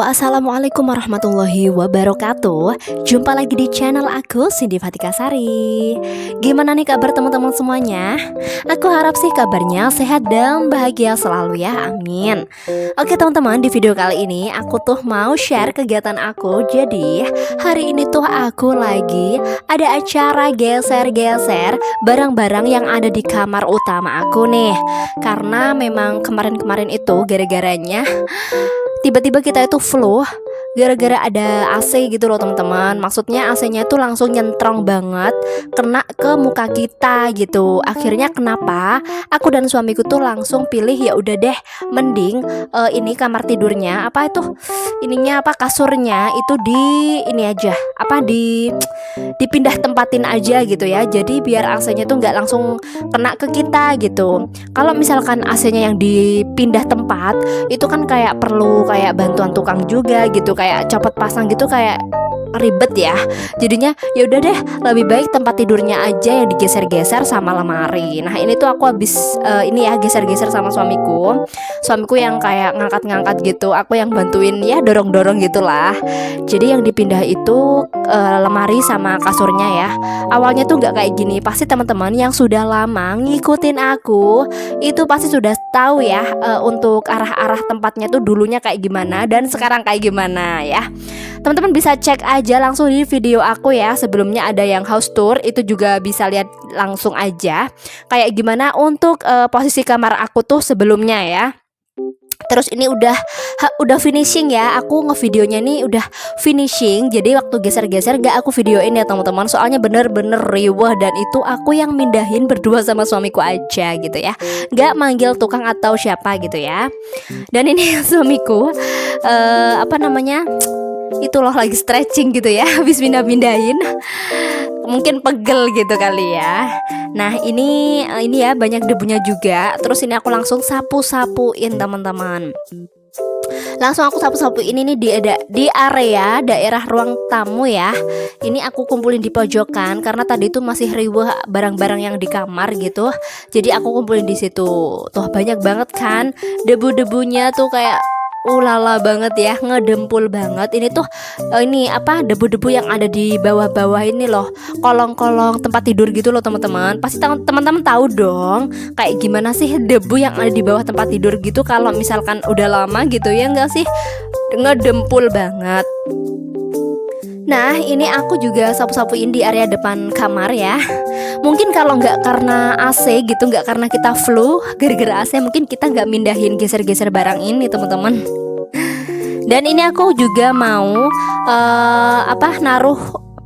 Assalamualaikum warahmatullahi wabarakatuh. Jumpa lagi di channel aku, Cindy Fatika Sari. Gimana nih kabar teman-teman semuanya? Aku harap sih kabarnya sehat dan bahagia selalu ya, amin. Oke teman-teman, di video kali ini aku tuh mau share kegiatan aku. Jadi hari ini tuh aku lagi ada acara geser-geser barang-barang yang ada di kamar utama aku nih. Karena memang kemarin-kemarin itu gara-garanya tiba-tiba kita itu flu gara-gara ada AC gitu loh teman-teman. Maksudnya AC-nya itu langsung nyentrong banget kena ke muka kita gitu. Akhirnya kenapa aku dan suamiku tuh langsung pilih ya udah deh mending ini kamar tidurnya apa itu ininya apa kasurnya itu di ini aja apa dipindah tempatin aja gitu ya. Jadi biar AC-nya tuh nggak langsung kena ke kita gitu. Kalau misalkan AC-nya yang dipindah tempat itu kan kayak perlu kayak bantuan tukang juga gitu, kayak copot pasang gitu, kayak ribet ya. Jadinya ya udah deh lebih baik tempat tidurnya aja yang digeser-geser sama lemari. Nah ini tuh aku habis ini ya geser-geser sama suamiku yang kayak ngangkat-ngangkat gitu, aku yang bantuin ya dorong-dorong gitulah. Jadi yang dipindah itu lemari sama kasurnya ya. Awalnya tuh nggak kayak gini. Pasti teman-teman yang sudah lama ngikutin aku itu pasti sudah tahu ya untuk arah-arah tempatnya tuh dulunya kayak gimana dan sekarang kayak gimana ya. Teman-teman bisa cek aja langsung di video aku ya. Sebelumnya ada yang house tour, itu juga bisa lihat langsung aja kayak gimana untuk posisi kamar aku tuh sebelumnya ya. Terus ini udah finishing ya. Aku ngevideonya nih udah finishing. Jadi waktu geser-geser gak aku videoin ya teman-teman. Soalnya bener-bener riweh dan itu aku yang mindahin berdua sama suamiku aja gitu ya. Gak manggil tukang atau siapa gitu ya. Dan ini suamiku apa namanya? Itu loh lagi stretching gitu ya. Habis pindah-pindahin. Mungkin pegel gitu kali ya. Nah ini ya banyak debunya juga. Terus ini aku langsung sapu-sapuin teman-teman. Langsung aku sapu-sapuin ini di area daerah ruang tamu ya. Ini aku kumpulin di pojokan karena tadi itu masih riweh barang-barang yang di kamar gitu. Jadi aku kumpulin di situ. Tuh banyak banget kan debu-debunya tuh kayak ulala banget ya, ngedempul banget. Ini tuh ini apa debu-debu yang ada di bawah-bawah ini loh, kolong-kolong tempat tidur gitu loh teman-teman. Pasti teman-teman tahu dong kayak gimana sih debu yang ada di bawah tempat tidur gitu kalau misalkan udah lama gitu ya, enggak sih, ngedempul banget. Nah ini aku juga sapu-sapuin di area depan kamar ya. Mungkin kalau nggak karena AC gitu, nggak karena kita flu gara-gara AC, mungkin kita nggak mindahin geser-geser barang ini teman-teman. Dan ini aku juga mau naruh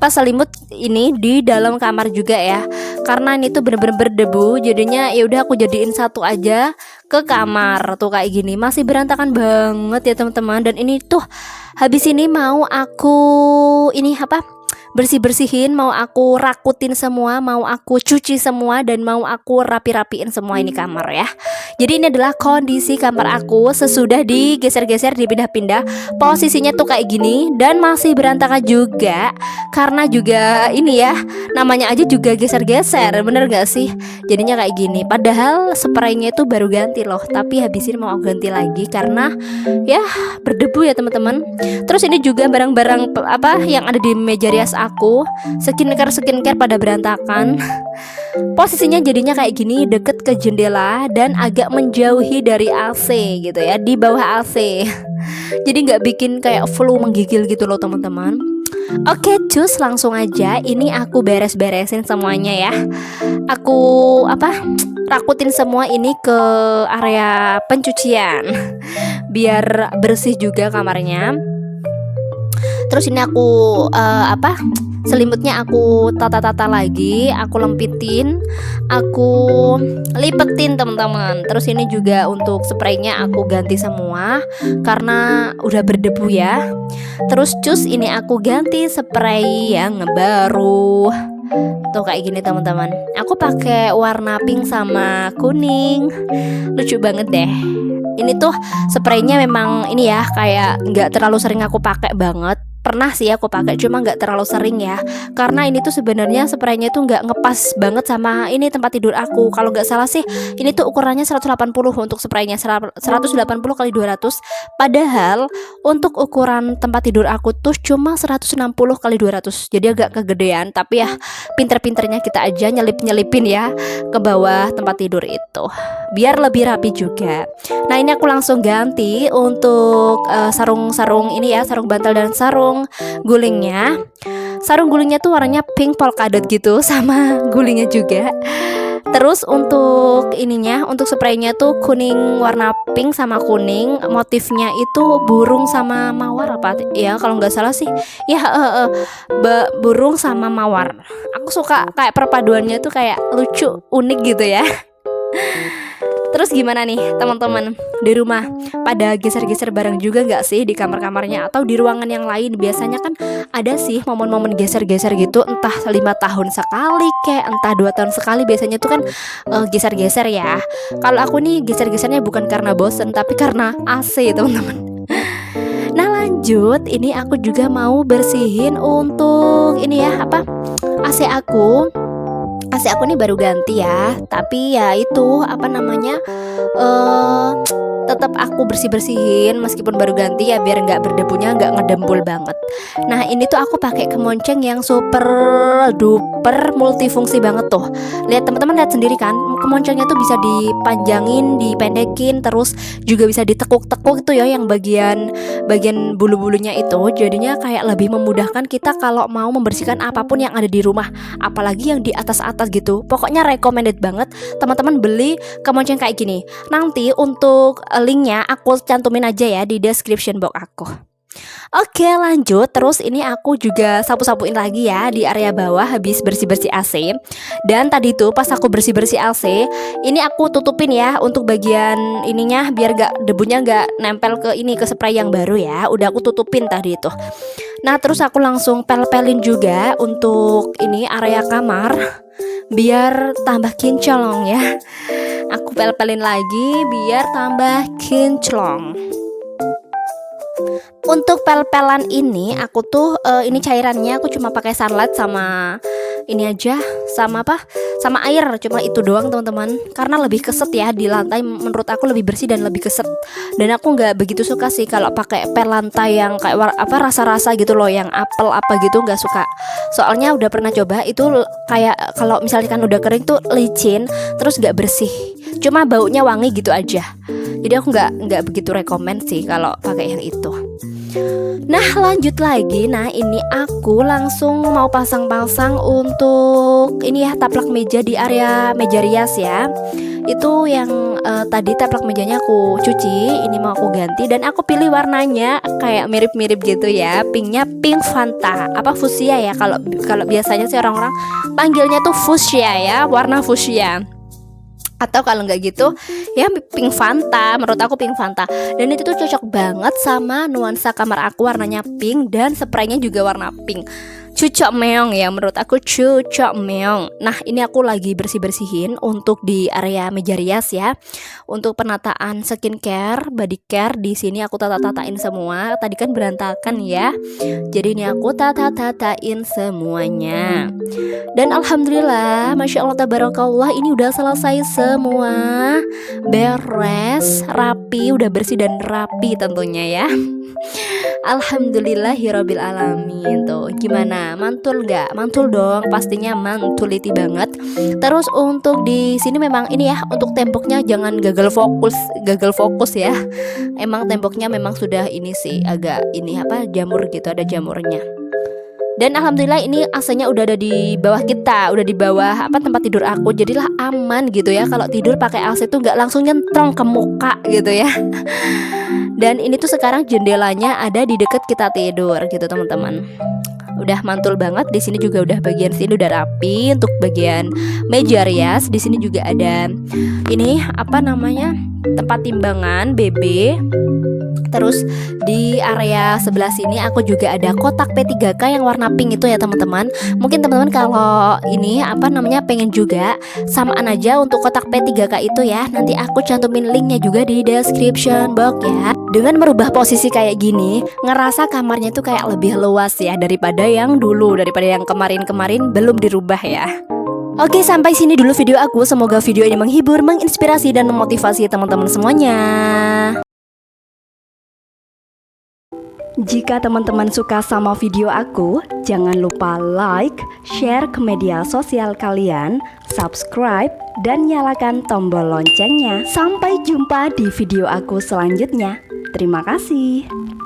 selimut ini di dalam kamar juga ya. Karena ini tuh bener-bener berdebu, jadinya ya udah aku jadiin satu aja ke kamar tuh kayak gini. Masih berantakan banget ya teman-teman. Dan ini tuh habis ini mau aku ini bersih-bersihin, mau aku rakutin semua, mau aku cuci semua, dan mau aku rapi-rapiin semua ini kamar ya. Jadi ini adalah kondisi kamar aku sesudah digeser-geser, dipindah-pindah. Posisinya tuh kayak gini dan masih berantakan juga. Karena juga ini ya, namanya aja juga geser-geser, bener gak sih? Jadinya kayak gini. Padahal spraynya itu baru ganti loh, tapi habis ini mau aku ganti lagi karena ya berdebu ya teman-teman. Terus ini juga barang-barang yang ada di meja rias aku, skincare pada berantakan. Posisinya jadinya kayak gini, deket ke jendela dan agak menjauhi dari AC gitu ya, di bawah AC. Jadi nggak bikin kayak flu menggigil gitu loh teman-teman. Oke cus, langsung aja ini aku beres-beresin semuanya ya. Aku rakutin semua ini ke area pencucian biar bersih juga kamarnya. Terus ini aku selimutnya aku tata-tata lagi, aku lempitin, aku lipetin teman-teman. Terus ini juga untuk spraynya aku ganti semua karena udah berdebu ya. Terus cus ini aku ganti spray yang baru. Tuh kayak gini teman-teman. Aku pakai warna pink sama kuning. Lucu banget deh. Ini tuh spraynya memang ini ya kayak nggak terlalu sering aku pakai banget. pernah sih aku pakai, cuma nggak terlalu sering ya, karena ini tuh sebenarnya spraynya itu nggak ngepas banget sama ini tempat tidur aku. Kalau nggak salah sih ini tuh ukurannya 180 untuk spraynya, 180 kali 200, padahal untuk ukuran tempat tidur aku tuh cuma 160 kali 200, jadi agak kegedean. Tapi ya pinter-pinternya kita aja nyelipin ya ke bawah tempat tidur itu biar lebih rapi juga. Nah, ini aku langsung ganti untuk sarung-sarung ini ya, sarung bantal dan sarung gulingnya. Sarung gulingnya tuh warnanya pink polka dot gitu, sama gulingnya juga. Terus untuk ininya, untuk spraynya tuh kuning, warna pink sama kuning. Motifnya itu burung sama mawar apa ya, kalau nggak salah sih ya, burung sama mawar. Aku suka kayak perpaduannya tuh kayak lucu, unik gitu ya. Terus gimana nih teman-teman di rumah, pada geser-geser bareng juga nggak sih di kamar-kamarnya atau di ruangan yang lain? Biasanya kan ada sih momen-momen geser-geser gitu, entah 5 tahun sekali kayak entah 2 tahun sekali, biasanya tuh kan geser-geser ya. Kalau aku nih geser-gesernya bukan karena bosen, tapi karena AC teman-teman. Nah lanjut, ini aku juga mau bersihin untuk ini ya, apa, AC aku. AC aku nih baru ganti ya, tapi ya itu apa namanya, tetap aku bersih-bersihin meskipun baru ganti ya, biar nggak berdebunya nggak ngedempul banget. Nah ini tuh aku pakai kemonceng yang super duper multifungsi banget tuh. Lihat teman-teman, lihat sendiri kan, kemoncengnya tuh bisa dipanjangin, dipendekin, terus juga bisa ditekuk-tekuk itu ya, yang bagian bulu-bulunya itu. Jadinya kayak lebih memudahkan kita kalau mau membersihkan apapun yang ada di rumah, apalagi yang di atas-atas gitu. Pokoknya recommended banget teman-teman beli kemonceng kayak gini. Nanti untuk linknya aku cantumin aja ya di description box aku. Oke lanjut, terus ini aku juga sapu-sapuin lagi ya di area bawah habis bersih-bersih AC. Dan tadi tuh pas aku bersih-bersih AC, ini aku tutupin ya untuk bagian ininya biar debunya gak nempel ke ini, ke spray yang baru ya. Udah aku tutupin tadi itu. Nah terus aku langsung pel-pelin juga untuk ini area kamar biar tambah kinclong ya. Aku pel-pelin lagi biar tambah kinclong. Untuk pel-pelan ini aku tuh ini cairannya aku cuma pakai sunlight sama ini aja, sama apa, sama air, cuma itu doang teman-teman, karena lebih keset ya di lantai, menurut aku lebih bersih dan lebih keset. Dan aku nggak begitu suka sih kalau pakai pel lantai yang kayak apa rasa-rasa gitu loh, yang apel apa gitu, nggak suka. Soalnya udah pernah coba itu kayak kalau misalkan udah kering tuh licin, terus nggak bersih, cuma baunya wangi gitu aja. Jadi aku nggak begitu rekomend sih kalau pakai yang itu. Nah lanjut lagi, nah ini aku langsung mau pasang-pasang untuk ini ya, taplak meja di area meja rias ya. Itu yang tadi taplak mejanya aku cuci, ini mau aku ganti dan aku pilih warnanya kayak mirip-mirip gitu ya. Pinknya pink Fanta, apa fuchsia ya, kalau biasanya sih orang-orang panggilnya tuh fuchsia ya, warna fuchsia. Atau kalau nggak gitu ya pink Fanta, menurut aku pink Fanta. Dan itu tuh cocok banget sama nuansa kamar aku, warnanya pink dan spraynya juga warna pink. Cucok meong ya, menurut aku cucok meong. Nah ini aku lagi bersih-bersihin untuk di area meja rias ya, untuk penataan skincare, body care. Di sini aku tata-tatain semua. Tadi kan berantakan ya, jadi ini aku tata-tatain semuanya. Dan alhamdulillah, masya Allah tabarakallah, ini udah selesai semua, beres, rapi, udah bersih dan rapi tentunya ya. Alhamdulillahirabbil alamin. Tuh gimana, mantul nggak? Mantul dong, pastinya mantulity banget. Terus untuk di sini memang ini ya, untuk temboknya jangan gagal fokus ya. Emang temboknya memang sudah ini sih agak ini apa, jamur gitu, ada jamurnya. Dan alhamdulillah ini AC-nya udah ada di bawah kita, udah di bawah apa tempat tidur aku, jadilah aman gitu ya. Kalau tidur pakai AC tuh nggak langsung nyentrong ke muka gitu ya. Dan ini tuh sekarang jendelanya ada di deket kita tidur gitu teman-teman. Udah mantul banget. Di sini juga udah bagian sini udah rapi. Untuk bagian meja rias di sini juga ada ini apa namanya, tempat timbangan BB. Terus di area sebelah sini aku juga ada kotak P3K yang warna pink itu ya teman-teman. Mungkin teman-teman kalau ini pengen juga samaan aja untuk kotak P3K itu ya. Nanti aku cantumin linknya juga di description box ya. Dengan merubah posisi kayak gini, ngerasa kamarnya tuh kayak lebih luas ya daripada yang dulu, daripada yang kemarin-kemarin belum dirubah ya. Oke, sampai sini dulu video aku. Semoga video ini menghibur, menginspirasi, dan memotivasi teman-teman semuanya. Jika teman-teman suka sama video aku, jangan lupa like, share ke media sosial kalian, subscribe, dan nyalakan tombol loncengnya. Sampai jumpa di video aku selanjutnya. Terima kasih.